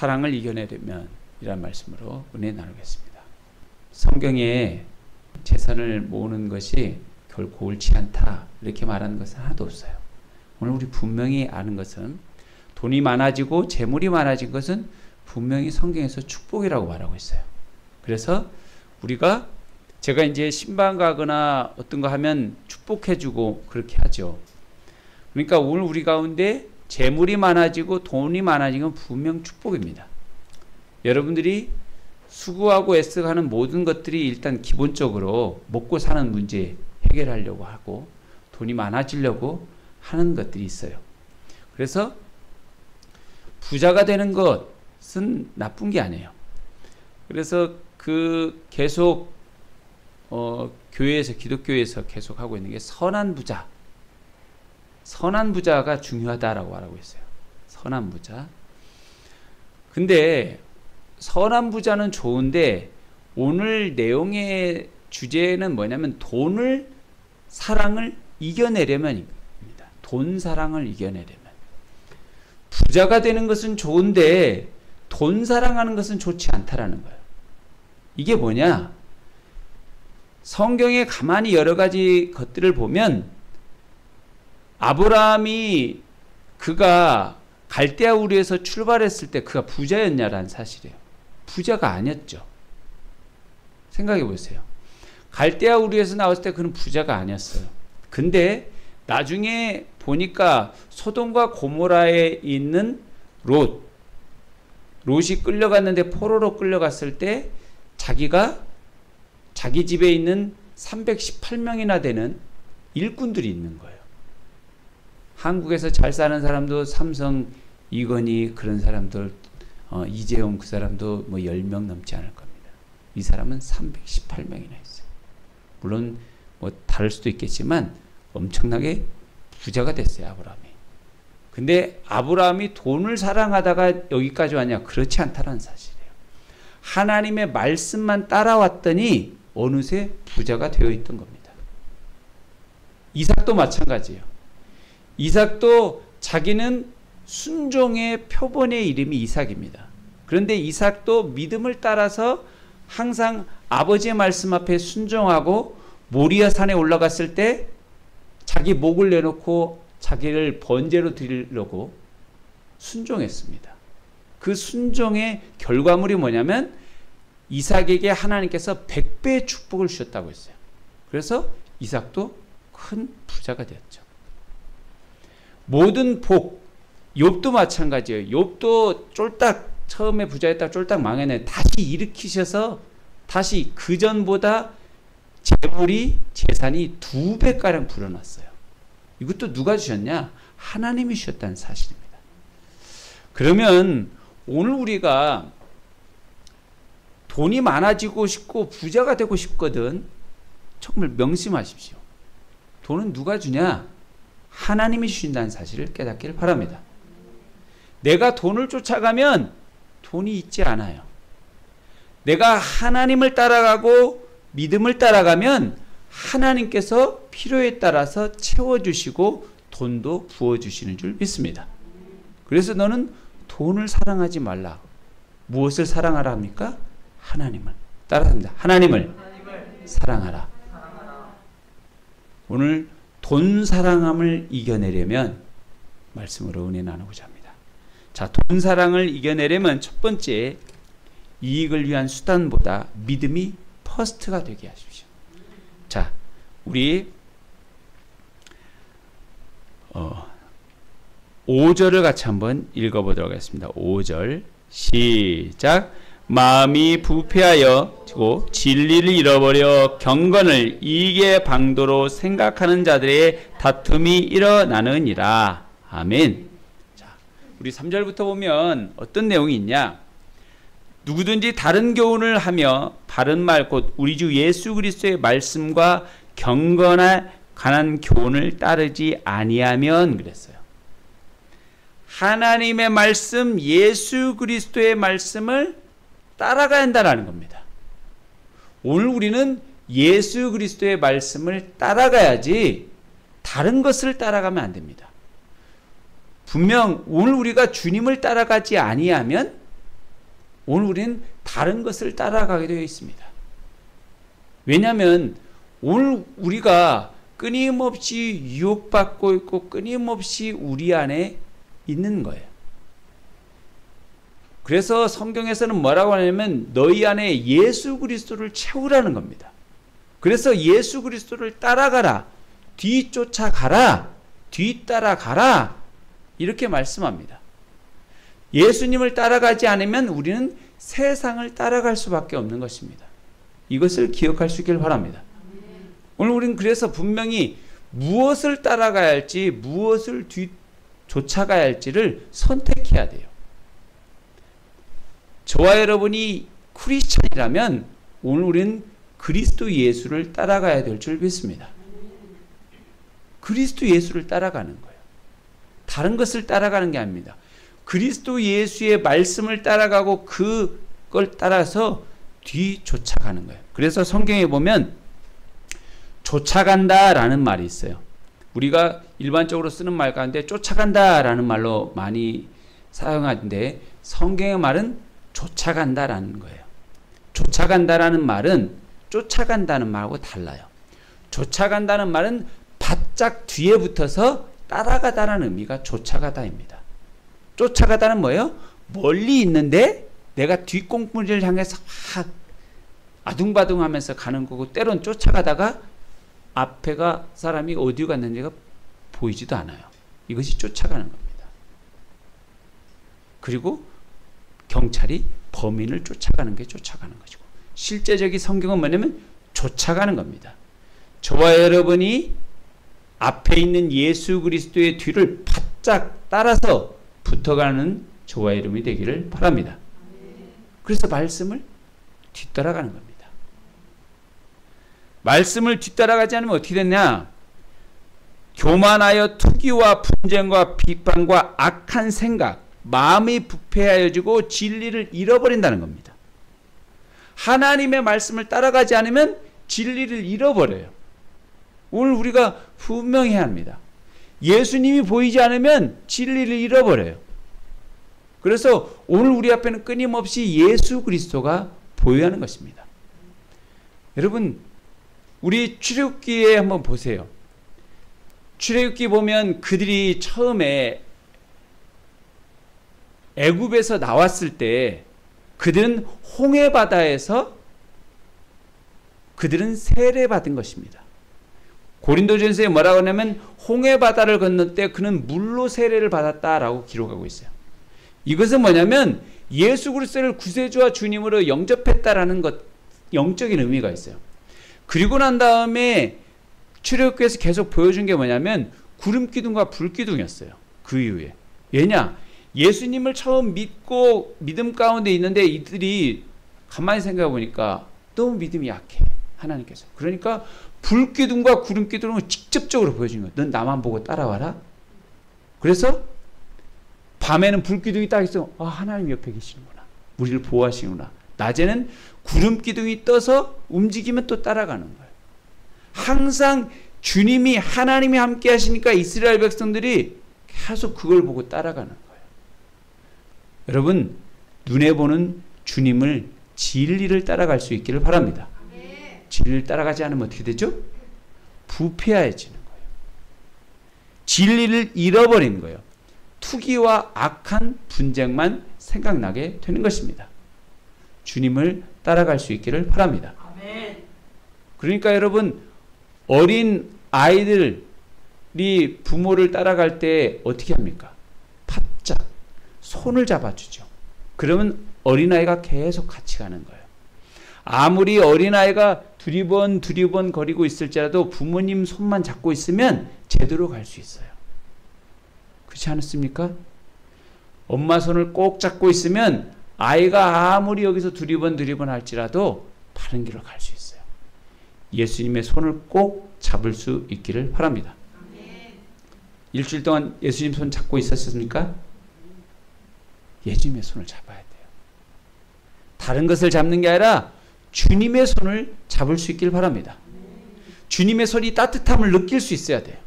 사랑을 이겨내려면 이란 말씀으로 은혜 나누겠습니다. 성경에 재산을 모으는 것이 결코 옳지 않다 이렇게 말하는 것은 하나도 없어요. 오늘 우리 분명히 아는 것은 돈이 많아지고 재물이 많아진 것은 분명히 성경에서 축복이라고 말하고 있어요. 그래서 우리가 제가 이제 신방 가거나 어떤 거 하면 축복해주고 그렇게 하죠. 그러니까 오늘 우리 가운데 재물이 많아지고 돈이 많아진 건 분명 축복입니다. 여러분들이 수고하고 애써가는 모든 것들이 일단 기본적으로 먹고 사는 문제 해결하려고 하고 돈이 많아지려고 하는 것들이 있어요. 그래서 부자가 되는 것은 나쁜 게 아니에요. 그래서 계속 교회에서 기독교에서 계속 하고 있는 게 선한 부자가 중요하다라고 말하고 있어요. 선한 부자. 근데 선한 부자는 좋은데 오늘 내용의 주제는 뭐냐면 사랑을 이겨내려면입니다. 돈 사랑을 이겨내려면. 부자가 되는 것은 좋은데 돈 사랑하는 것은 좋지 않다라는 거예요. 이게 뭐냐? 성경에 가만히 여러 가지 것들을 보면 아브라함이 그가 갈대아 우르에서 출발했을 때 그가 부자였냐라는 사실이에요. 부자가 아니었죠. 생각해 보세요. 갈대아 우르에서 나왔을 때 그는 부자가 아니었어요. 근데 나중에 보니까 소돔과 고모라에 있는 롯이 끌려갔는데 포로로 끌려갔을 때 자기 집에 있는 318명이나 되는 일꾼들이 있는 거예요. 한국에서 잘 사는 사람도 삼성, 이건희 그런 사람들, 이재용 그 사람도 뭐 10명 넘지 않을 겁니다. 이 사람은 318명이나 있어요. 물론 뭐 다를 수도 있겠지만 엄청나게 부자가 됐어요, 아브라함이. 근데 아브라함이 돈을 사랑하다가 여기까지 왔냐? 그렇지 않다는 사실이에요. 하나님의 말씀만 따라왔더니 어느새 부자가 되어 있던 겁니다. 이삭도 마찬가지예요. 이삭도 자기는 순종의 표본의 이름이 이삭입니다. 그런데 이삭도 믿음을 따라서 항상 아버지의 말씀 앞에 순종하고 모리아 산에 올라갔을 때 자기 목을 내놓고 자기를 번제로 드리려고 순종했습니다. 그 순종의 결과물이 뭐냐면 이삭에게 하나님께서 100배의 축복을 주셨다고 했어요. 그래서 이삭도 큰 부자가 되었죠. 모든 복, 욥도 마찬가지예요. 욥도 쫄딱 처음에 부자였다가 쫄딱 망했네. 다시 일으키셔서 다시 그전보다 재산이 2배가량 불어났어요. 이것도 누가 주셨냐? 하나님이 주셨다는 사실입니다. 그러면 오늘 우리가 돈이 많아지고 싶고 부자가 되고 싶거든. 정말 명심하십시오. 돈은 누가 주냐? 하나님이 주신다는 사실을 깨닫기를 바랍니다. 내가 돈을 쫓아가면 돈이 있지 않아요. 내가 하나님을 따라가고 믿음을 따라가면 하나님께서 필요에 따라서 채워주시고 돈도 부어주시는 줄 믿습니다. 그래서 너는 돈을 사랑하지 말라. 무엇을 사랑하라 합니까? 하나님을. 따라합니다. 하나님을 사랑하라. 오늘 돈 사랑함을 이겨내려면 말씀으로 은혜 나누고자 합니다. 자, 돈 사랑을 이겨내려면 첫 번째, 이익을 위한 수단보다 믿음이 퍼스트가 되게 하십시오. 자, 우리 5절을 같이 한번 읽어보도록 하겠습니다. 5절 시작. 마음이 부패하여 진리를 잃어버려 경건을 이익의 방도로 생각하는 자들의 다툼이 일어나느니라. 아멘. 자, 우리 3절부터 보면 어떤 내용이 있냐? 누구든지 다른 교훈을 하며 바른 말 곧 우리 주 예수 그리스도의 말씀과 경건에 관한 교훈을 따르지 아니하면 그랬어요. 하나님의 말씀, 예수 그리스도의 말씀을 따라가야 한다는 겁니다. 오늘 우리는 예수 그리스도의 말씀을 따라가야지 다른 것을 따라가면 안 됩니다. 분명 오늘 우리가 주님을 따라가지 아니하면 오늘 우리는 다른 것을 따라가게 되어 있습니다. 왜냐하면 오늘 우리가 끊임없이 유혹받고 있고 끊임없이 우리 안에 있는 거예요. 그래서 성경에서는 뭐라고 하냐면 너희 안에 예수 그리스도를 채우라는 겁니다. 그래서 예수 그리스도를 따라가라, 뒤쫓아가라, 뒤따라가라 이렇게 말씀합니다. 예수님을 따라가지 않으면 우리는 세상을 따라갈 수밖에 없는 것입니다. 이것을 기억할 수 있길 바랍니다. 오늘 우리는 그래서 분명히 무엇을 따라가야 할지 무엇을 뒤쫓아가야 할지를 선택해야 돼요. 저와 여러분이 크리스찬이라면 오늘 우리는 그리스도 예수를 따라가야 될 줄 믿습니다. 그리스도 예수를 따라가는 거예요. 다른 것을 따라가는 게 아닙니다. 그리스도 예수의 말씀을 따라가고 그걸 따라서 뒤쫓아가는 거예요. 그래서 성경에 보면 쫓아간다라는 말이 있어요. 우리가 일반적으로 쓰는 말 가운데 쫓아간다라는 말로 많이 사용하는데 성경의 말은 쫓아간다라는 거예요. 쫓아간다라는 말은 쫓아간다는 말하고 달라요. 쫓아간다는 말은 바짝 뒤에 붙어서 따라가다라는 의미가 쫓아가다입니다. 쫓아가다는 뭐예요? 멀리 있는데 내가 뒷공무리를 향해서 막 아둥바둥하면서 가는 거고, 때론 쫓아가다가 앞에가 사람이 어디로 갔는지가 보이지도 않아요. 이것이 쫓아가는 겁니다. 그리고 경찰이 범인을 쫓아가는 게 쫓아가는 것이고, 실제적인 성경은 뭐냐면 쫓아가는 겁니다. 저와 여러분이 앞에 있는 예수 그리스도의 뒤를 바짝 따라서 붙어가는 저와 여러분이 되기를 바랍니다. 그래서 말씀을 뒤따라가는 겁니다. 말씀을 뒤따라가지 않으면 어떻게 됐냐? 교만하여 투기와 분쟁과 비판과 악한 생각, 마음이 부패하여지고 진리를 잃어버린다는 겁니다. 하나님의 말씀을 따라가지 않으면 진리를 잃어버려요. 오늘 우리가 분명히 해야 합니다. 예수님이 보이지 않으면 진리를 잃어버려요. 그래서 오늘 우리 앞에는 끊임없이 예수 그리스도가 보여야 하는 것입니다. 여러분, 우리 출애굽기에 한번 보세요. 출애굽기 보면 그들이 처음에 애굽에서 나왔을 때 그들은 홍해바다에서 그들은 세례받은 것입니다. 고린도전서에 뭐라고 하냐면 홍해바다를 건널 때 그는 물로 세례를 받았다라고 기록하고 있어요. 이것은 뭐냐면 예수 그리스도를 구세주와 주님으로 영접했다라는 것, 영적인 의미가 있어요. 그리고 난 다음에 출애굽기에서 계속 보여준 게 뭐냐면 구름 기둥과 불 기둥이었어요. 그 이후에. 왜냐? 예수님을 처음 믿고 믿음 가운데 있는데 이들이 가만히 생각해 보니까 너무 믿음이 약해. 하나님께서. 그러니까 불 기둥과 구름 기둥을 직접적으로 보여준 거예요. 넌 나만 보고 따라와라. 그래서 밤에는 불 기둥이 딱 있어. 아, 하나님 옆에 계시는구나. 우리를 보호하시는구나. 낮에는 구름 기둥이 떠서 움직이면 또 따라가는 거예요. 항상 주님이, 하나님이 함께 하시니까 이스라엘 백성들이 계속 그걸 보고 따라가는 거예요. 여러분, 눈에 보는 주님을, 진리를 따라갈 수 있기를 바랍니다. 진리를 따라가지 않으면 어떻게 되죠? 부패해지는 거예요. 진리를 잃어버리는 거예요. 투기와 악한 분쟁만 생각나게 되는 것입니다. 주님을 따라갈 수 있기를 바랍니다. 그러니까 여러분, 어린 아이들이 부모를 따라갈 때 어떻게 합니까? 바짝 손을 잡아주죠. 그러면 어린아이가 계속 같이 가는 거예요. 아무리 어린아이가 두리번 거리고 있을지라도 부모님 손만 잡고 있으면 제대로 갈 수 있어요. 그렇지 않습니까? 엄마 손을 꼭 잡고 있으면 아이가 아무리 여기서 두리번 할지라도 바른 길로 갈 수 있어요. 예수님의 손을 꼭 잡을 수 있기를 바랍니다. 일주일 동안 예수님 손 잡고 있었습니까? 예수님의 손을 잡아야 돼요. 다른 것을 잡는 게 아니라 주님의 손을 잡을 수 있길 바랍니다. 주님의 손이 따뜻함을 느낄 수 있어야 돼요.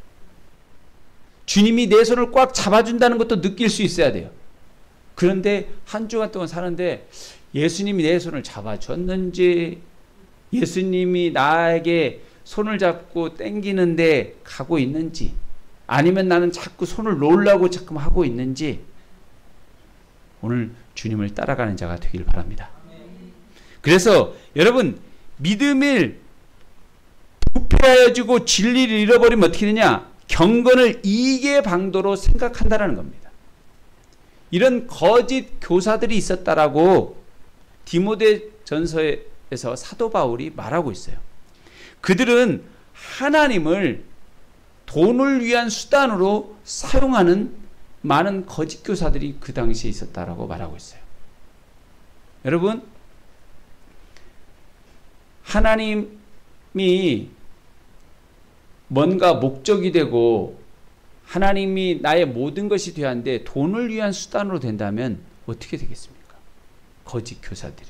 주님이 내 손을 꽉 잡아준다는 것도 느낄 수 있어야 돼요. 그런데 한 주간 동안 사는데 예수님이 내 손을 잡아줬는지, 예수님이 나에게 손을 잡고 땡기는데 가고 있는지, 아니면 나는 자꾸 손을 놓으려고 자꾸 하고 있는지, 오늘 주님을 따라가는 자가 되길 바랍니다. 그래서 여러분, 믿음을 부패하여지고 진리를 잃어버리면 어떻게 되냐? 경건을 이익의 방도로 생각한다라는 겁니다. 이런 거짓 교사들이 있었다라고 디모데전서에서 사도 바울이 말하고 있어요. 그들은 하나님을 돈을 위한 수단으로 사용하는 많은 거짓 교사들이 그 당시에 있었다라고 말하고 있어요. 여러분, 하나님이 뭔가 목적이 되고 하나님이 나의 모든 것이 되어야 하는데 돈을 위한 수단으로 된다면 어떻게 되겠습니까? 거짓 교사들이,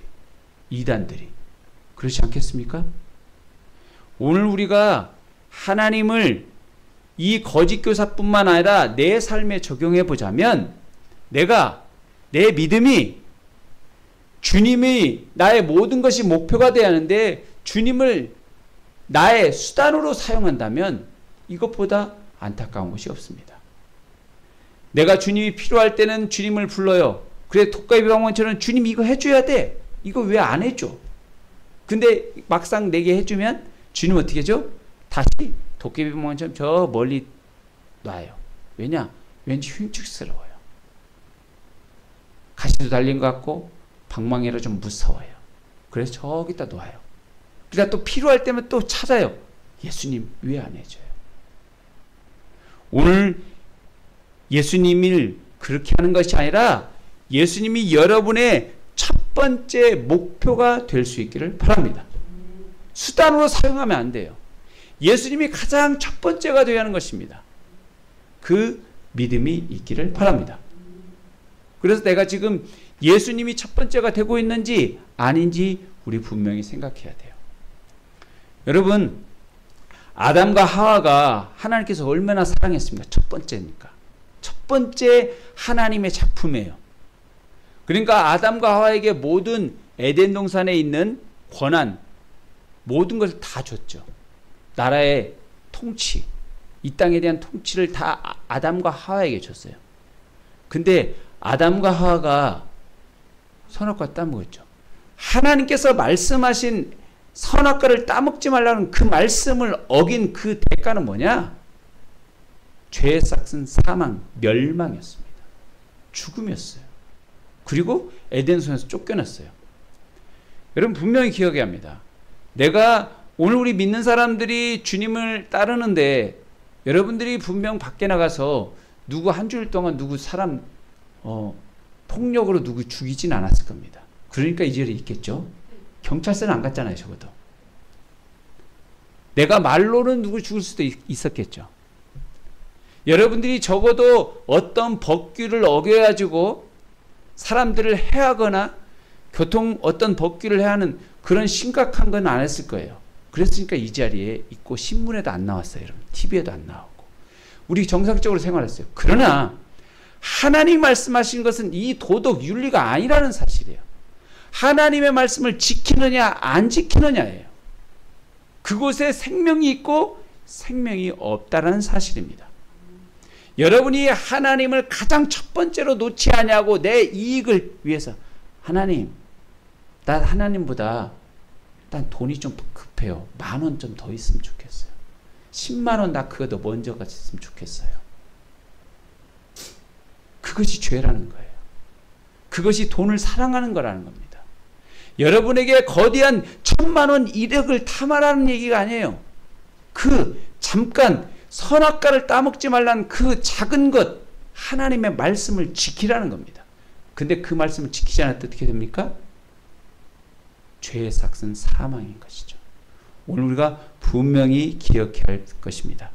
이단들이. 그렇지 않겠습니까? 오늘 우리가 하나님을 이 거짓 교사뿐만 아니라 내 삶에 적용해 보자면, 내가, 내 믿음이 주님이 나의 모든 것이 목표가 되어야 하는데 주님을 나의 수단으로 사용한다면 이것보다 안타까운 것이 없습니다. 내가 주님이 필요할 때는 주님을 불러요. 그래, 독가이 방언처럼 주님 이거 해줘야 돼. 이거 왜 안 해줘? 근데 막상 내게 해주면 주님 어떻게 해줘? 다시 도깨비 방언처럼 저 멀리 놔요. 왜냐? 왠지 흉측스러워요. 가시도 달린 것 같고 방망이라 좀 무서워요. 그래서 저기다 놔요. 그러니까 또 필요할 때면 또 찾아요. 예수님 왜 안 해줘요? 오늘 예수님을 그렇게 하는 것이 아니라 예수님이 여러분의 첫 번째 목표가 될 수 있기를 바랍니다. 수단으로 사용하면 안 돼요. 예수님이 가장 첫 번째가 되어야 하는 것입니다. 그 믿음이 있기를 바랍니다. 그래서 내가 지금 예수님이 첫 번째가 되고 있는지 아닌지 우리 분명히 생각해야 돼요. 여러분, 아담과 하와가 하나님께서 얼마나 사랑했습니까? 첫 번째니까. 첫 번째 하나님의 작품이에요. 그러니까 아담과 하와에게 모든 에덴 동산에 있는 권한, 모든 것을 다 줬죠. 나라의 통치, 이 땅에 대한 통치를 다 아담과 하와에게 줬어요. 근데 아담과 하와가 선악과 따먹었죠. 하나님께서 말씀하신 선악과를 따먹지 말라는 그 말씀을 어긴 그 대가는 뭐냐? 죄의 싹은 사망, 멸망이었습니다. 죽음이었어요. 그리고 에덴성에서 쫓겨났어요. 여러분 분명히 기억해야 합니다. 내가 오늘 우리 믿는 사람들이 주님을 따르는데 여러분들이 분명 밖에 나가서 누구 한 주일 동안 누구 사람 폭력으로 누구 죽이진 않았을 겁니다. 그러니까 이 자리에 있겠죠. 경찰서는 안 갔잖아요. 적어도 내가 말로는 누구 죽을 수도 있었겠죠. 여러분들이 적어도 어떤 법규를 어겨가지고 사람들을 해하거나 어떤 법규를 해야 하는 그런 심각한 건 안 했을 거예요. 그랬으니까 이 자리에 있고 신문에도 안 나왔어요. 여러분. TV에도 안 나오고 우리 정상적으로 생활했어요. 그러나 하나님 말씀하신 것은 이 도덕 윤리가 아니라는 사실이에요. 하나님의 말씀을 지키느냐 안 지키느냐예요. 그곳에 생명이 있고 생명이 없다라는 사실입니다. 여러분이 하나님을 가장 첫 번째로 놓지 않냐고 내 이익을 위해서 하나님, 난 하나님보다 난 돈이 좀 급해요. 10,000원 좀 더 있으면 좋겠어요. 100,000원 나 그거 더 먼저 갔으면 좋겠어요. 그것이 죄라는 거예요. 그것이 돈을 사랑하는 거라는 겁니다. 여러분에게 거대한 1,000,000원 이력을 탐하라는 얘기가 아니에요. 그 잠깐 선악과를 따먹지 말라는 그 작은 것, 하나님의 말씀을 지키라는 겁니다. 근데 그 말씀을 지키지 않을 때 어떻게 됩니까? 죄의 삭은 사망인 것이죠. 오늘 우리가 분명히 기억해야 할 것입니다.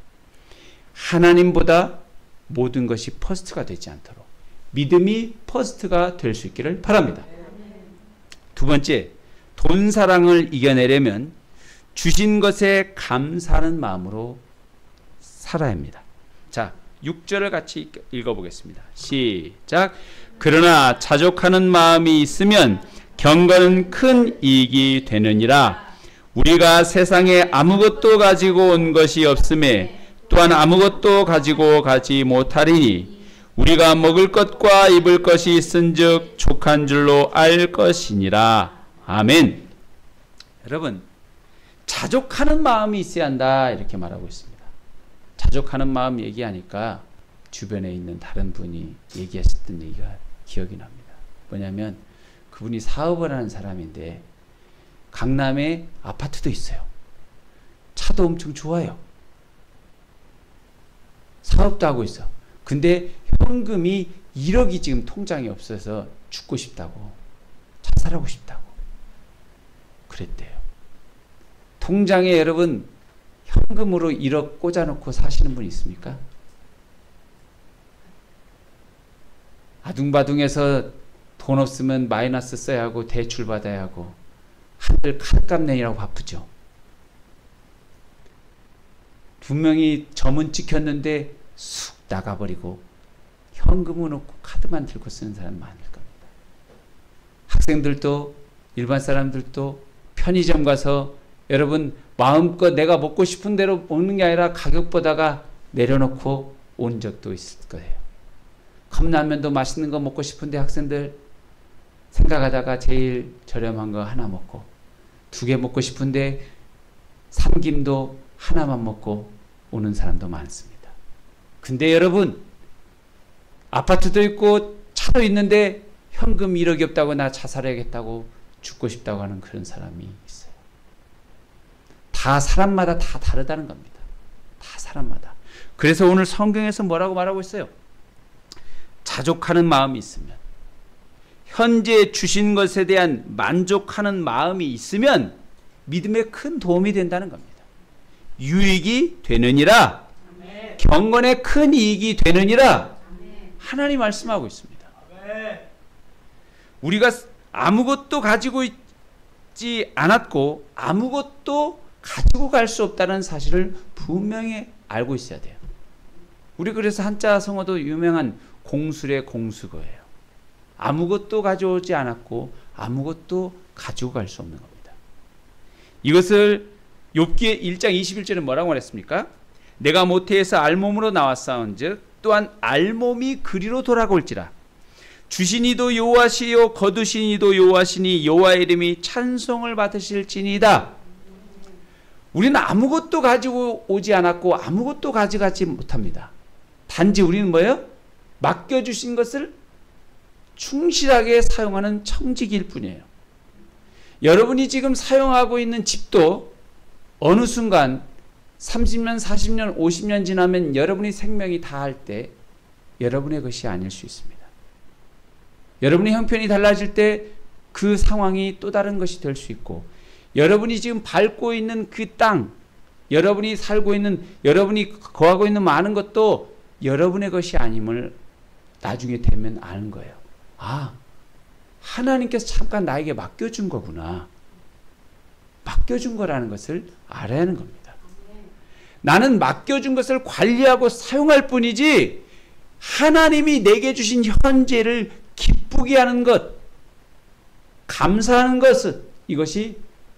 하나님보다 모든 것이 퍼스트가 되지 않도록 믿음이 퍼스트가 될 수 있기를 바랍니다. 두 번째, 돈 사랑을 이겨내려면 주신 것에 감사하는 마음으로 살아야 합니다. 자, 6절을 같이 읽어보겠습니다. 시작. 그러나 자족하는 마음이 있으면 경건은 큰 이익이 되느니라. 우리가 세상에 아무것도 가지고 온 것이 없음에 또한 아무것도 가지고 가지 못하리니 우리가 먹을 것과 입을 것이 있은즉 족한 줄로 알 것이니라. 아멘. 여러분, 자족하는 마음이 있어야 한다 이렇게 말하고 있습니다. 자족하는 마음 얘기하니까 주변에 있는 다른 분이 얘기하셨던 얘기가 기억이 납니다. 뭐냐면 그분이 사업을 하는 사람인데 강남에 아파트도 있어요. 차도 엄청 좋아요. 사업도 하고 있어. 근데 현금이 1억이 지금 통장에 없어서 죽고 싶다고, 자살하고 싶다고 그랬대요. 통장에 여러분 현금으로 1억 꽂아놓고 사시는 분 있습니까? 아둥바둥해서 돈 없으면 마이너스 써야 하고 대출 받아야 하고 하늘 카드값 내느라고 바쁘죠. 분명히 점은 찍혔는데 쑥 나가버리고 현금을 놓고 카드만 들고 쓰는 사람 많을 겁니다. 학생들도 일반 사람들도 편의점 가서 여러분 마음껏 내가 먹고 싶은 대로 먹는 게 아니라 가격 보다가 내려놓고 온 적도 있을 거예요. 컵라면도 맛있는 거 먹고 싶은데 학생들 생각하다가 제일 저렴한 거 하나 먹고 2개 먹고 싶은데 삼김도 하나만 먹고 오는 사람도 많습니다. 근데 여러분 아파트도 있고 차도 있는데 현금 1억이 없다고 나 자살해야겠다고 죽고 싶다고 하는 그런 사람이 있어요. 다 사람마다 다 다르다는 겁니다. 다 사람마다. 그래서 오늘 성경에서 뭐라고 말하고 있어요? 자족하는 마음이 있으면, 현재 주신 것에 대한 만족하는 마음이 있으면 믿음에 큰 도움이 된다는 겁니다. 유익이 되느니라. 아멘. 경건에 큰 이익이 되느니라. 아멘. 하나님 말씀하고 있습니다. 아멘. 우리가 아무것도 가지고 있지 않았고 아무것도 가지고 갈 수 없다는 사실을 분명히 알고 있어야 돼요. 우리 그래서 한자 성어도 유명한 공술의 공수거예요. 아무것도 가져오지 않았고 아무것도 가지고 갈 수 없는 겁니다. 이것을 욥기 1장 21절에 뭐라고 말했습니까? 내가 모태에서 알몸으로 나왔사온즉 또한 알몸이 그리로 돌아올지라. 주신 이도 여호와시요 거두신 이도 여호와시니 여호와의 이름이 찬송을 받으실지니이다. 우리는 아무것도 가지고 오지 않았고 아무것도 가져가지 못합니다. 단지 우리는 뭐예요? 맡겨주신 것을 충실하게 사용하는 청지기일 뿐이에요. 여러분이 지금 사용하고 있는 집도 어느 순간 30년, 40년, 50년 지나면 여러분이 생명이 다할 때 여러분의 것이 아닐 수 있습니다. 여러분의 형편이 달라질 때 그 상황이 또 다른 것이 될 수 있고, 여러분이 지금 밟고 있는 그 땅, 여러분이 살고 있는, 여러분이 거하고 있는 많은 것도 여러분의 것이 아님을 나중에 되면 아는 거예요. 아, 하나님께서 잠깐 나에게 맡겨준 거구나. 맡겨준 거라는 것을 알아야 하는 겁니다. 나는 맡겨준 것을 관리하고 사용할 뿐이지 하나님이 내게 주신 현재를 기쁘게 하는 것, 감사하는 것은 이것이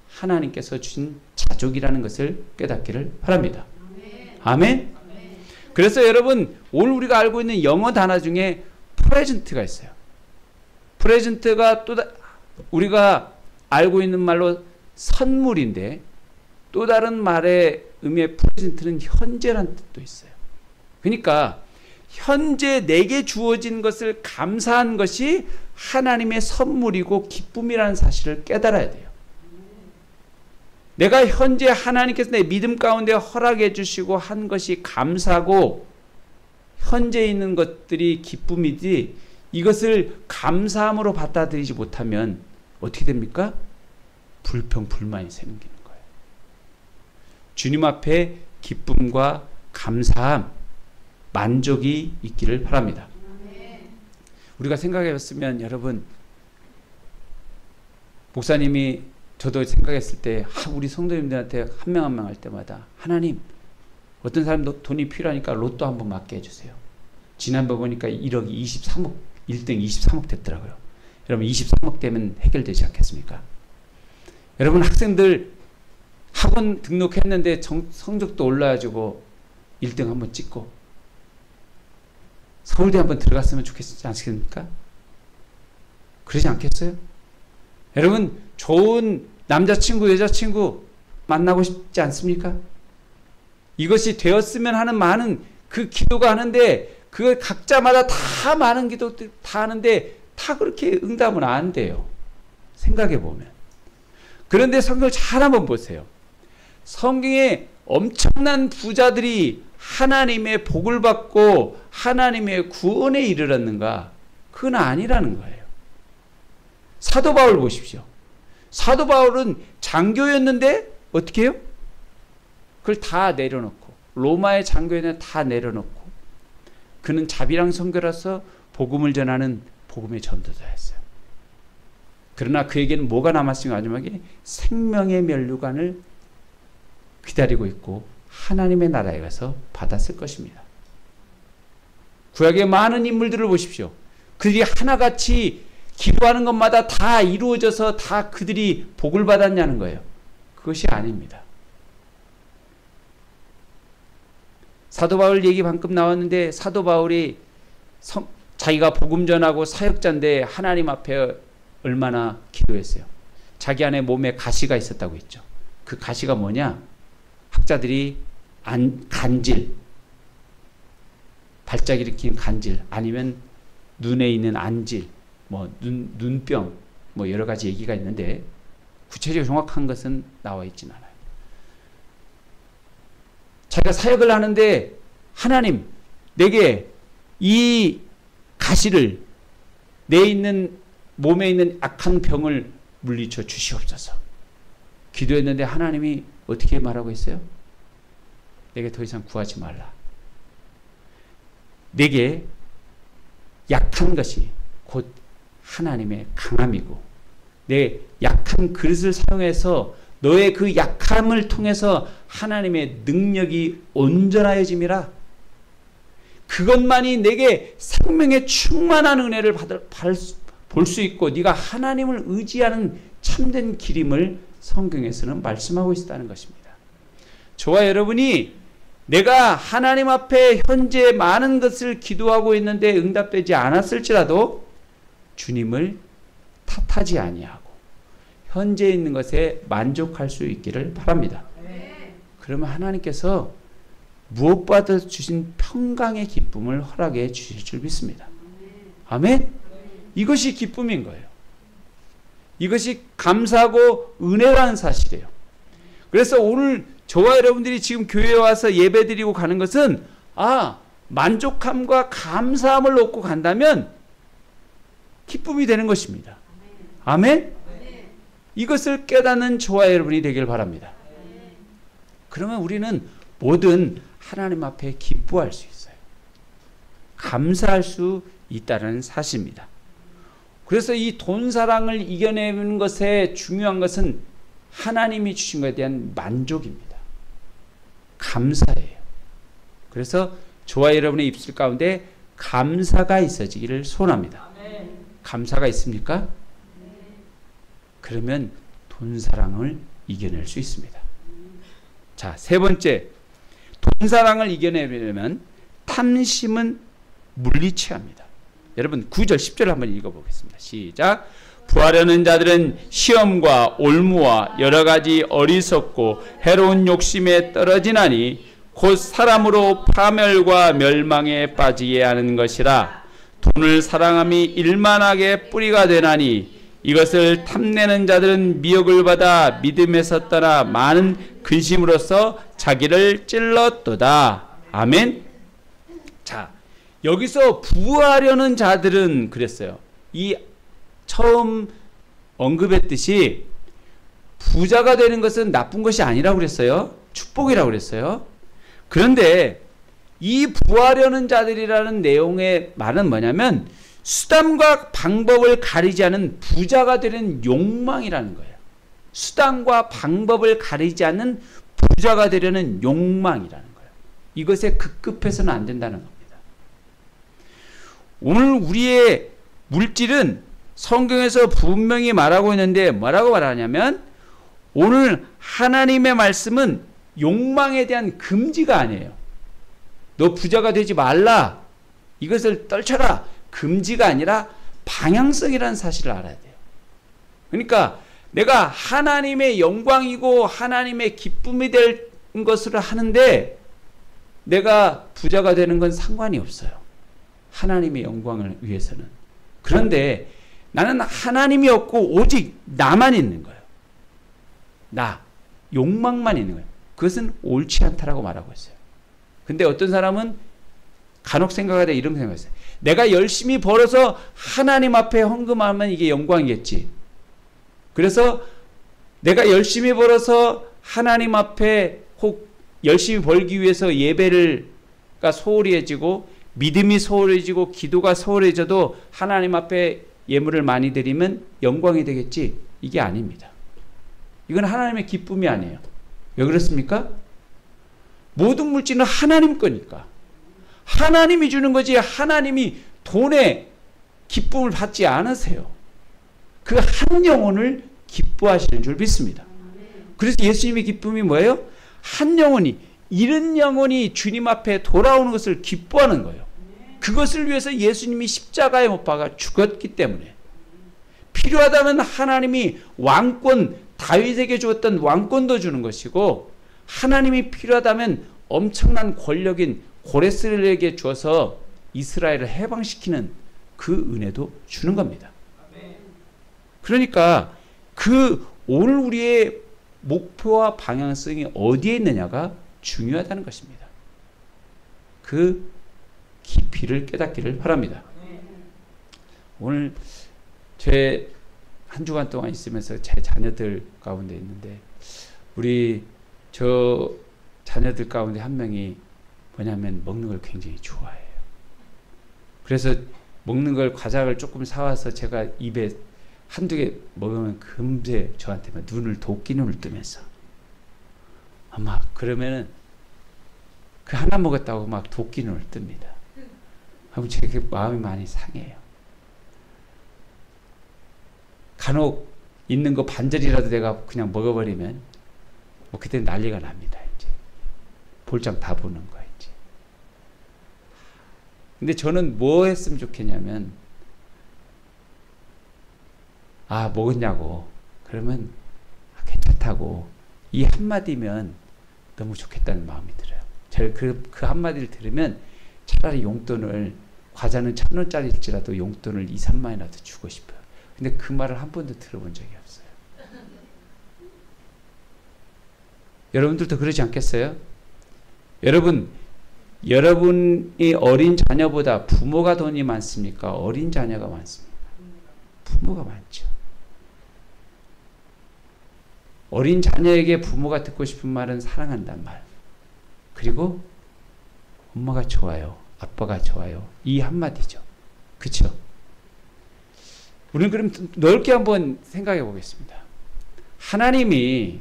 하나님께서 주신 자족이라는 것을 깨닫기를 바랍니다. 아멘. 그래서 여러분 오늘 우리가 알고 있는 영어 단어 중에 프레젠트가 있어요. 프레젠트가 또 우리가 알고 있는 말로 선물인데 또 다른 말의 의미의 프레젠트는 현재라는 뜻도 있어요. 그러니까 현재 내게 주어진 것을 감사한 것이 하나님의 선물이고 기쁨이라는 사실을 깨달아야 돼요. 내가 현재 하나님께서 내 믿음 가운데 허락해 주시고 한 것이 감사고 현재 있는 것들이 기쁨이지 이것을 감사함으로 받아들이지 못하면 어떻게 됩니까? 불평, 불만이 생기는 거예요. 주님 앞에 기쁨과 감사함, 만족이 있기를 바랍니다. 우리가 생각해 봤으면 여러분, 목사님이 저도 생각했을 때 우리 성도님들한테 한 명 한 명 할 때마다 하나님, 어떤 사람도 돈이 필요하니까 로또 한번 맞게 해주세요. 지난번 보니까 1억이 23억, 1등 23억 됐더라고요. 여러분 23억 되면 해결되지 않겠습니까? 여러분 학생들 학원 등록했는데 성적도 올라가지고 1등 한번 찍고 서울대 한번 들어갔으면 좋겠지 않습니까? 그러지 않겠어요? 여러분 좋은 남자친구 여자친구 만나고 싶지 않습니까? 이것이 되었으면 하는 많은 그 기도가 하는데 그 각자마다 다 많은 기도들 다 하는데 다 그렇게 응답은 안 돼요. 생각해 보면. 그런데 성경을 잘 한번 보세요. 성경에 엄청난 부자들이 하나님의 복을 받고 하나님의 구원에 이르렀는가? 그건 아니라는 거예요. 사도 바울 보십시오. 사도 바울은 장교였는데 어떻게 해요? 그걸 다 내려놓고 로마의 장교였는데 다 내려놓고 그는 자비랑 선교라서 복음을 전하는 복음의 전도자였어요. 그러나 그에게는 뭐가 남았으면 마지막에 생명의 면류관을 기다리고 있고 하나님의 나라에 가서 받았을 것입니다. 구약의 많은 인물들을 보십시오. 그들이 하나같이 기도하는 것마다 다 이루어져서 다 그들이 복을 받았냐는 거예요. 그것이 아닙니다. 사도 바울 얘기 방금 나왔는데 사도 바울이 자기가 복음 전하고 사역자인데 하나님 앞에 얼마나 기도했어요. 자기 안에 몸에 가시가 있었다고 했죠. 그 가시가 뭐냐? 학자들이 간질, 발작 일으킨 간질, 아니면 눈에 있는 안질, 뭐 눈병, 뭐 여러 가지 얘기가 있는데 구체적으로 정확한 것은 나와 있진 않아요. 자기가 사역을 하는데 하나님, 내게 이 가시를 내 있는 몸에 있는 악한 병을 물리쳐 주시옵소서. 기도했는데 하나님이 어떻게 말하고 있어요? 내게 더 이상 구하지 말라. 내게 약한 것이 곧 하나님의 강함이고 내 약한 그릇을 사용해서 너의 그 약함을 통해서 하나님의 능력이 온전하여짐이라. 그것만이 내게 생명의 충만한 은혜를 볼 수 있고 네가 하나님을 의지하는 참된 길임을 성경에서는 말씀하고 있다는 것입니다. 저와 여러분이 내가 하나님 앞에 현재 많은 것을 기도하고 있는데 응답되지 않았을지라도 주님을 탓하지 아니하고 현재 있는 것에 만족할 수 있기를 바랍니다. 그러면 하나님께서 무엇보다 주신 평강의 기쁨을 허락해 주실 줄 믿습니다. 아멘? 이것이 기쁨인 거예요. 이것이 감사하고 은혜라는 사실이에요. 그래서 오늘 저와 여러분들이 지금 교회에 와서 예배드리고 가는 것은 만족함과 감사함을 얻고 간다면 기쁨이 되는 것입니다. 아멘? 이것을 깨닫는 저와 여러분이 되길 바랍니다. 그러면 우리는 뭐든 하나님 앞에 기뻐할 수 있어요. 감사할 수 있다는 사실입니다. 그래서 이 돈 사랑을 이겨내는 것에 중요한 것은 하나님이 주신 것에 대한 만족입니다. 감사예요. 그래서 저와 여러분의 입술 가운데 감사가 있어지기를 소원합니다. 감사가 있습니까? 그러면 돈 사랑을 이겨낼 수 있습니다. 자, 세 번째, 돈 사랑을 이겨내려면 탐심은 물리쳐야 합니다. 여러분 9절 10절 한번 읽어보겠습니다. 시작. 부하려는 자들은 시험과 올무와 여러 가지 어리석고 해로운 욕심에 떨어지나니 곧 사람으로 파멸과 멸망에 빠지게 하는 것이라. 돈을 사랑함이 일만하게 뿌리가 되나니 이것을 탐내는 자들은 미혹을 받아 믿음에서 떠나 많은 근심으로써 자기를 찔렀도다. 아멘. 자, 여기서 부하려는 자들은 그랬어요. 이 처음 언급했듯이 부자가 되는 것은 나쁜 것이 아니라고 그랬어요. 축복이라고 그랬어요. 그런데 이 부하려는 자들이라는 내용의 말은 뭐냐면 수단과 방법을 가리지 않은 부자가 되는 욕망이라는 거예요. 수단과 방법을 가리지 않는 부자가 되려는 욕망이라는 거예요. 이것에 급급해서는 안 된다는 겁니다. 오늘 우리의 물질은 성경에서 분명히 말하고 있는데 뭐라고 말하냐면 오늘 하나님의 말씀은 욕망에 대한 금지가 아니에요. 너 부자가 되지 말라. 이것을 떨쳐라. 금지가 아니라 방향성이라는 사실을 알아야 돼요. 그러니까 내가 하나님의 영광이고 하나님의 기쁨이 될 것을 하는데 내가 부자가 되는 건 상관이 없어요. 하나님의 영광을 위해서는. 그런데 나는 하나님이 없고 오직 나만 있는 거예요. 나, 욕망만 있는 거예요. 그것은 옳지 않다라고 말하고 있어요. 근데 어떤 사람은 간혹 생각하다 이런 생각했어요. 내가 열심히 벌어서 하나님 앞에 헌금하면 이게 영광이겠지. 그래서 내가 열심히 벌어서 하나님 앞에 혹 열심히 벌기 위해서 예배가 소홀해지고 믿음이 소홀해지고 기도가 소홀해져도 하나님 앞에 예물을 많이 드리면 영광이 되겠지. 이게 아닙니다. 이건 하나님의 기쁨이 아니에요. 왜 그렇습니까? 모든 물질은 하나님 거니까. 하나님이 주는 거지 하나님이 돈에 기쁨을 받지 않으세요. 그 한 영혼을 기뻐하시는 줄 믿습니다. 그래서 예수님의 기쁨이 뭐예요? 한 영혼이, 잃은 영혼이 주님 앞에 돌아오는 것을 기뻐하는 거예요. 그것을 위해서 예수님이 십자가에 못 박아 죽었기 때문에. 필요하다면 하나님이 왕권, 다윗에게 주었던 왕권도 주는 것이고, 하나님이 필요하다면 엄청난 권력인 고레스에게 주어서 이스라엘을 해방시키는 그 은혜도 주는 겁니다. 그러니까 오늘 우리의 목표와 방향성이 어디에 있느냐가 중요하다는 것입니다. 그 깊이를 깨닫기를 바랍니다. 오늘 제 한 주간 동안 있으면서 제 자녀들 가운데 있는데 우리 저 자녀들 가운데 한 명이 뭐냐면 먹는 걸 굉장히 좋아해요. 그래서 먹는 걸 과자를 조금 사와서 제가 입에 한두 개 먹으면 금세 저한테 도끼 눈을 뜨면서 엄마 그러면은 그 하나 먹었다고 막 도끼 눈을 뜹니다. 그럼 제 마음이 많이 상해요. 간혹 있는 거 반절이라도 내가 그냥 먹어버리면 뭐 그때 난리가 납니다. 이제 볼장 다 보는 거야 이제. 근데 저는 뭐 했으면 좋겠냐면 먹었냐고 그러면 괜찮다고 이 한마디면 너무 좋겠다는 마음이 들어요. 제가 그 한마디를 들으면 차라리 용돈을 과자는 1,000원짜리일지라도 용돈을 2, 3만이라도 주고 싶어요. 근데 그 말을 한 번도 들어본 적이 없어요. 여러분들도 그러지 않겠어요? 여러분이 어린 자녀보다 부모가 돈이 많습니까? 어린 자녀가 많습니까? 부모가 많죠. 어린 자녀에게 부모가 듣고 싶은 말은 사랑한단 말. 그리고 엄마가 좋아요. 아빠가 좋아요. 이 한마디죠. 그렇죠? 우리는 그럼 넓게 한번 생각해 보겠습니다. 하나님이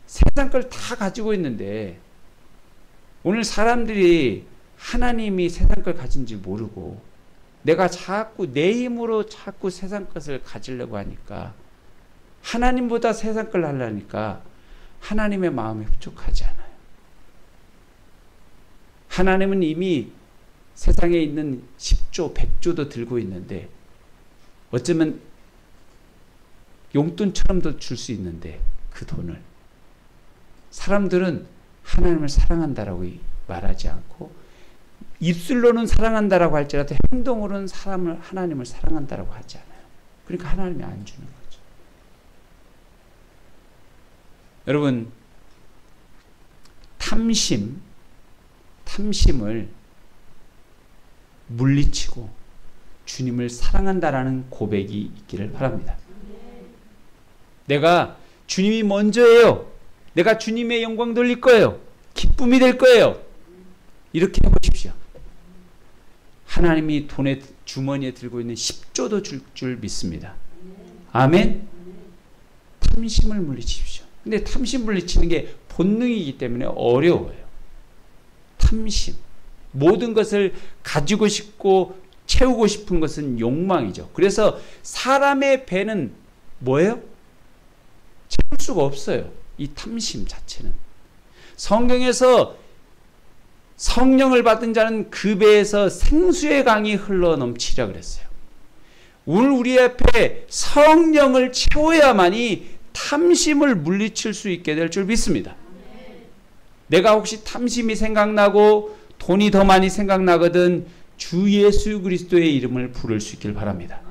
세상 걸 다 가지고 있는데 오늘 사람들이 하나님이 세상 걸 가진지 모르고 내가 자꾸 내 힘으로 자꾸 세상 것을 가지려고 하니까 하나님보다 세상 걸 하려니까 하나님의 마음에 흡족하지 않아요. 하나님은 이미 세상에 있는 10조, 100조도 들고 있는데 어쩌면 용돈처럼도 줄 수 있는데 그 돈을 사람들은 하나님을 사랑한다라고 말하지 않고 입술로는 사랑한다라고 할지라도 행동으로는 하나님을 사랑한다라고 하지 않아요. 그러니까 하나님이 안 주는 거죠. 여러분 탐심을 물리치고 주님을 사랑한다라는 고백이 있기를 바랍니다. 내가 주님이 먼저예요. 내가 주님의 영광 돌릴 거예요. 기쁨이 될 거예요. 이렇게 해보십시오. 하나님이 돈의 주머니에 들고 있는 10조도 줄 줄 믿습니다. 아멘. 탐심을 물리치십시오. 근데 탐심 물리치는 게 본능이기 때문에 어려워요. 탐심. 모든 것을 가지고 싶고 채우고 싶은 것은 욕망이죠. 그래서 사람의 배는 뭐예요? 채울 수가 없어요. 이 탐심 자체는. 성경에서 성령을 받은 자는 그 배에서 생수의 강이 흘러 넘치리라 그랬어요. 오늘 우리 앞에 성령을 채워야만이 탐심을 물리칠 수 있게 될 줄 믿습니다. 내가 혹시 탐심이 생각나고 돈이 더 많이 생각나거든 주 예수 그리스도의 이름을 부를 수 있길 바랍니다.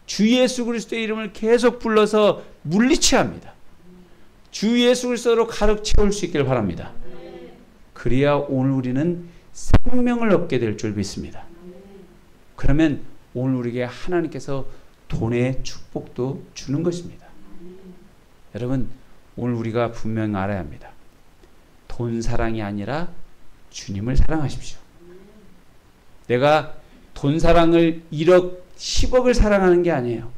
주 예수 그리스도의 이름을 계속 불러서 물리쳐야 합니다. 주 예수 그리스도로 가득 채울 수 있길 바랍니다. 그래야 오늘 우리는 생명을 얻게 될 줄 믿습니다. 그러면 오늘 우리에게 하나님께서 돈의 축복도 주는 것입니다. 여러분, 오늘 우리가 분명히 알아야 합니다. 돈 사랑이 아니라 주님을 사랑하십시오. 내가 돈 사랑을 1억, 10억을 사랑하는 게 아니에요.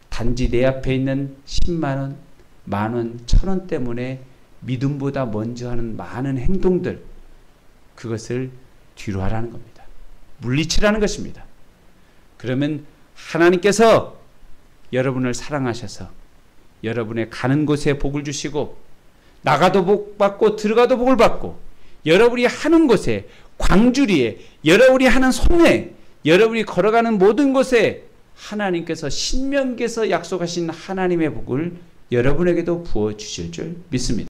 단지 내 앞에 있는 10만 원, 만 원, 1,000원 때문에 믿음보다 먼저 하는 많은 행동들, 그것을 뒤로 하라는 겁니다. 물리치라는 것입니다. 그러면 하나님께서 여러분을 사랑하셔서 여러분의 가는 곳에 복을 주시고 나가도 복 받고 들어가도 복을 받고 여러분이 하는 곳에 광주리에 여러분이 하는 손에 여러분이 걸어가는 모든 곳에 하나님께서 신명기에서 약속하신 하나님의 복을 여러분에게도 부어주실 줄 믿습니다.